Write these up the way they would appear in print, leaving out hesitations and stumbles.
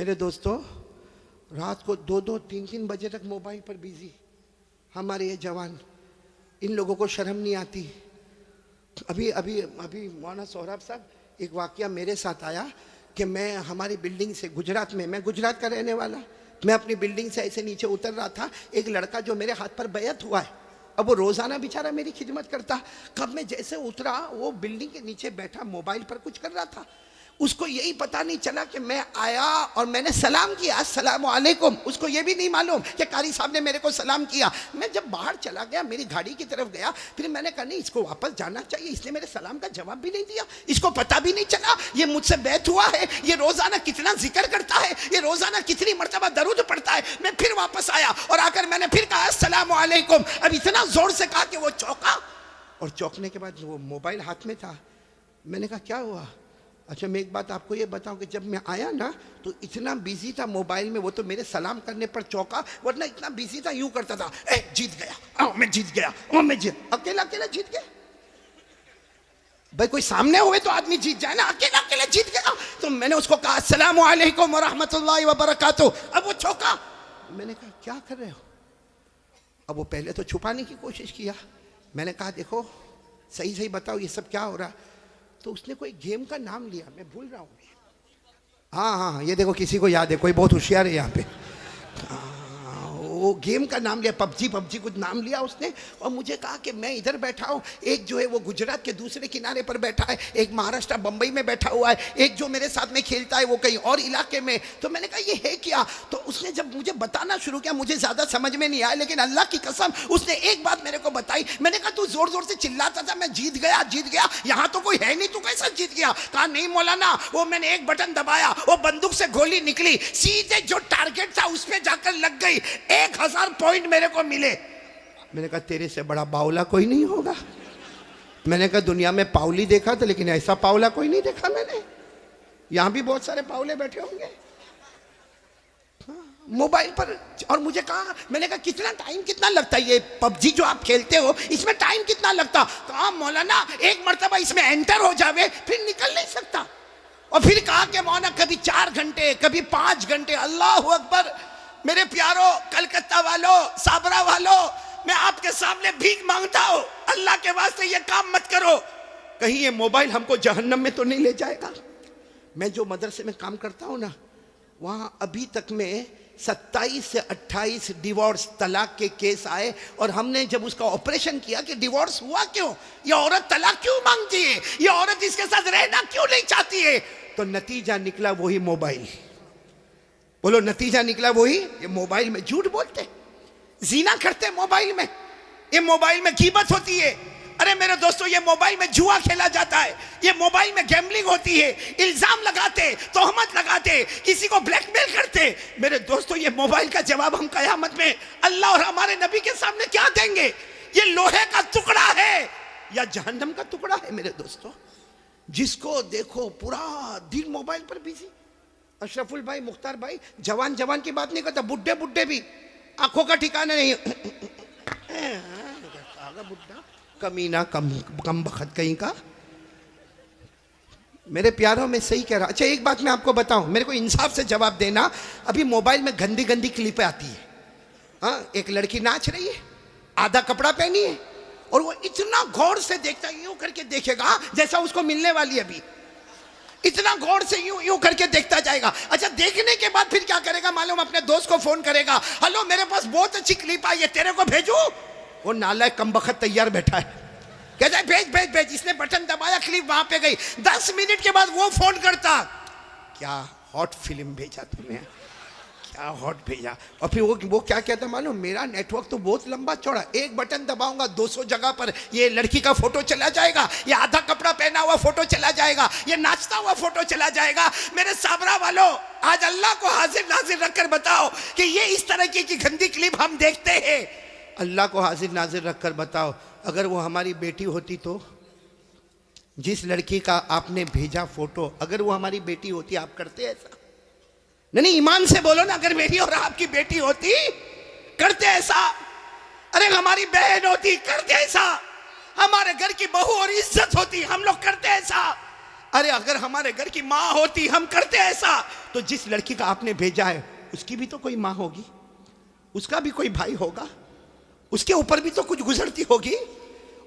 मेरे दोस्तों, रात को 2-2, 3-3 बजे तक मोबाइल पर बिजी हमारे ये जवान, इन लोगों को शर्म नहीं आती। अभी अभी अभी मौलाना सोहराब साहब, एक वाकया मेरे साथ आया कि मैं हमारी बिल्डिंग से गुजरात में, मैं गुजरात का रहने वाला, मैं अपनी बिल्डिंग से ऐसे नीचे उतर रहा था, एक लड़का जो मेरे हाथ पर बैत हुआ है, अब वो रोज़ाना बेचारा मेरी खिदमत करता, कब मैं जैसे उतरा वो बिल्डिंग के नीचे बैठा मोबाइल पर कुछ कर रहा था। उसको यही पता नहीं चला कि मैं आया और मैंने सलाम किया, अस्सलामु अलैकुम। उसको ये भी नहीं मालूम कि कारी साहब ने मेरे को सलाम किया। मैं जब बाहर चला गया, मेरी गाड़ी की तरफ गया, फिर मैंने कहा नहीं, इसको वापस जाना चाहिए, इसने मेरे सलाम का जवाब भी नहीं दिया, इसको पता भी नहीं चला ये मुझसे बैत हुआ है, ये रोजाना कितना जिक्र करता है, ये रोजाना कितनी मर्तबा दरूद पढ़ता है। मैं फिर वापस आया और आकर मैंने फिर कहा अस्सलामु अलैकुम। अब इतना जोर से कहा कि वो चौंका, और चौंकने के बाद वो मोबाइल हाथ में था। मैंने कहा क्या हुआ? अच्छा मैं एक बात आपको ये बताऊं कि जब मैं आया ना तो इतना बिजी था मोबाइल में, वो तो मेरे सलाम करने पर चौंका, वरना इतना बिजी था यूं करता था, ए जीत गया, मैं जीत गया, मैं जीत, अकेला अकेला जीत गया। भाई कोई सामने हुए तो आदमी जीत जाए ना, अकेला अकेला जीत गया। तो मैंने उसको कहा अस्सलामु अलैकुम व रहमतुल्लाहि व बरकातहू। अब वो चौंका। मैंने कहा क्या कर रहे हो? अब वो पहले तो छुपाने की कोशिश किया। मैंने कहा देखो सही सही बताओ ये सब क्या हो रहा है? तो उसने कोई गेम का नाम लिया, मैं भूल रहा हूँ। हाँ हाँ ये देखो किसी को याद है, कोई बहुत होशियार है यहाँ पे। वो गेम का नाम लिया, पबजी कुछ नाम लिया उसने, और मुझे कहा कि मैं इधर बैठा हूँ, एक जो है वो गुजरात के दूसरे किनारे पर बैठा है, एक महाराष्ट्र बम्बई में बैठा हुआ है, एक जो मेरे साथ में खेलता है वो कहीं और इलाके में। तो मैंने कहा ये है क्या? तो उसने जब मुझे बताना शुरू किया, मुझे ज़्यादा समझ में नहीं आया, लेकिन अल्लाह की कसम उसने एक बात मेरे को बताई। मैंने कहा तू जोर जोर से चिल्लाता था मैं जीत गया जीत गया, यहाँ तो कोई है नहीं, तू कैसा जीत गया? कहा नहीं मौलाना, वो मैंने एक बटन दबाया, वो बंदूक से गोली निकली, सीधे जो टारगेट था उस पर जाकर लग गई, 1000 पॉइंट मेरे को मिले। मैंने कहा तेरे से बड़ा बावला कोई नहीं होगा। मैंने कहा दुनिया में पावली देखा था लेकिन ऐसा पावला कोई नहीं देखा मैंने। यहां भी बहुत सारे पावले बैठे होंगे मोबाइल पर। और मुझे कहा, मैंने कहा कितना टाइम कितना लगता है ये पबजी जो आप खेलते हो, इसमें टाइम कितना लगता? कहा मौलाना एक मर्तबा इसमें एंटर हो जावे फिर निकल नहीं सकता। और फिर कहा कि मौलाना कभी 4 घंटे कभी 5 घंटे। अल्लाह अकबर। मेरे प्यारो कलकत्ता वालों, साबरा वालों, मैं आपके सामने भीख मांगता हूं, अल्लाह के वास्ते ये काम मत करो, कहीं ये मोबाइल हमको जहन्नम में तो नहीं ले जाएगा। मैं जो मदरसे में काम करता हूं ना, वहां अभी तक में 27 से 28 डिवोर्स तलाक के केस आए, और हमने जब उसका ऑपरेशन किया कि डिवोर्स हुआ क्यों, ये औरत तलाक क्यों मांगती है, ये औरत इसके साथ रहना क्यों नहीं चाहती है, तो नतीजा निकला वही मोबाइल। बोलो नतीजा निकला वही, ये मोबाइल में झूठ बोलते, जीना करते मोबाइल में, ये मोबाइल में गीबत होती है। अरे मेरे दोस्तों ये मोबाइल में जुआ खेला जाता है, ये मोबाइल में गैम्बलिंग होती है, इल्जाम लगाते, तोहमत लगाते, किसी को ब्लैकमेल करते। मेरे दोस्तों ये मोबाइल का जवाब हम कयामत में अल्लाह और हमारे नबी के सामने क्या देंगे? ये लोहे का टुकड़ा है या जहन्नम का टुकड़ा है? मेरे दोस्तों जिसको देखो पूरा दिन मोबाइल पर बिजी। अशरफुल भाई, मुख्तार भाई, जवान जवान की बात नहीं करता, बुड्ढे बुड्ढे भी आंखों का ठिकाना नहीं। बुड्ढा कमीना कम बखत कहीं का। मेरे प्यारों में सही कह रहा। अच्छा एक बात मैं आपको बताऊं, मेरे को इंसाफ से जवाब देना। अभी मोबाइल में गंदी गंदी क्लिपें आती है। हाँ, एक लड़की नाच रही है, आधा कपड़ा पहनी है, और वो इतना गौर से देखता है, यूं करके देखेगा जैसा उसको मिलने वाली है अभी, इतना गौर से यूं यूं करके देखता जाएगा। अच्छा देखने के बाद फिर क्या करेगा मालूम? अपने दोस्त को फोन करेगा, हेलो मेरे पास बहुत अच्छी क्लिप आई है, तेरे को भेजू? वो नालायक कमबख्त तैयार बैठा है, कहता है भेज भेज भेज। इसने बटन दबाया, क्लिप वहां पे गई। 10 मिनट के बाद वो फोन करता, क्या हॉट फिल्म भेजा तुमने, क्या हॉट भेजा। और फिर वो क्या कहता मालूम? मेरा नेटवर्क तो बहुत लंबा चौड़ा, एक बटन दबाऊंगा 200 जगह पर ये लड़की का फोटो चला जाएगा, ये आधा कपड़ा पहना हुआ फोटो चला जाएगा, ये नाचता हुआ फोटो चला जाएगा। मेरे साबरा वालों, आज अल्लाह को हाजिर नाजिर रखकर बताओ कि ये इस तरह की गंदी क्लिप हम देखते हैं। अल्लाह को हाजिर नाजिर रखकर बताओ, अगर वो हमारी बेटी होती तो, जिस लड़की का आपने भेजा फोटो, अगर वो हमारी बेटी होती, आप करते ऐसा? नहीं ईमान से बोलो ना, अगर मेरी और आपकी बेटी होती करते ऐसा? अरे हमारी बहन होती करते ऐसा? हमारे घर की बहू और इज्जत होती, हम लोग करते ऐसा? अरे अगर हमारे घर की माँ होती, हम करते ऐसा, तो जिस लड़की का आपने भेजा है उसकी भी तो कोई माँ होगी, उसका भी कोई भाई होगा, उसके ऊपर भी तो कुछ गुजरती होगी।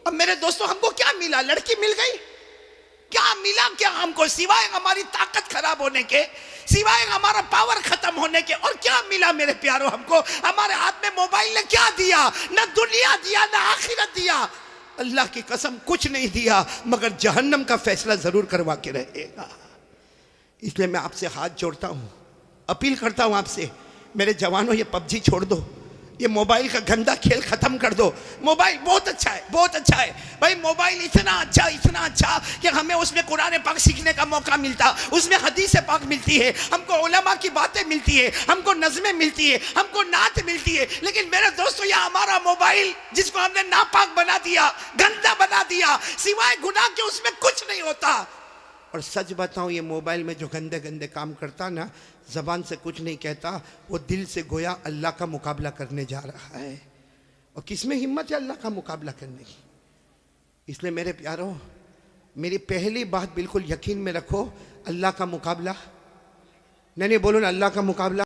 और मेरे दोस्तों, हमको क्या मिला? लड़की मिल गई, क्या मिला? क्या हमको सिवाय हमारी ताकत खराब होने के, सिवाय हमारा पावर खत्म होने के, और क्या मिला मेरे प्यारों? हमको हमारे हाथ में मोबाइल ने क्या दिया? न दुनिया दिया, न आखिरत दिया। अल्लाह की कसम कुछ नहीं दिया, मगर जहन्नम का फैसला जरूर करवा के रहेगा। इसलिए मैं आपसे हाथ जोड़ता हूं, अपील करता हूं आपसे, मेरे जवानों, ये पबजी छोड़ दो, ये मोबाइल का गंदा खेल खत्म कर दो। मोबाइल बहुत अच्छा है, बहुत अच्छा है भाई, मोबाइल इतना अच्छा कि हमें उसमें कुरान पाक सीखने का मौका मिलता, उसमें हदीस पाक मिलती है, हमको उलमा की बातें मिलती है, हमको नज़में मिलती है, हमको नात मिलती है। लेकिन मेरे दोस्तों, यह हमारा मोबाइल जिसको हमने नापाक बना दिया, गंदा बना दिया, सिवाय गुनाह के उसमें कुछ नहीं होता। और सच बताऊं, ये मोबाइल में जो गंदे गंदे काम करता ना, जबान से कुछ नहीं कहता, वो दिल से गोया अल्लाह का मुकाबला करने जा रहा है। और किसमें हिम्मत है अल्लाह का मुकाबला करने की? इसलिए मेरे प्यारों, मेरी पहली बात बिल्कुल यकीन में रखो, अल्लाह का मुकाबला, नहीं बोलो ना, अल्लाह का मुकाबला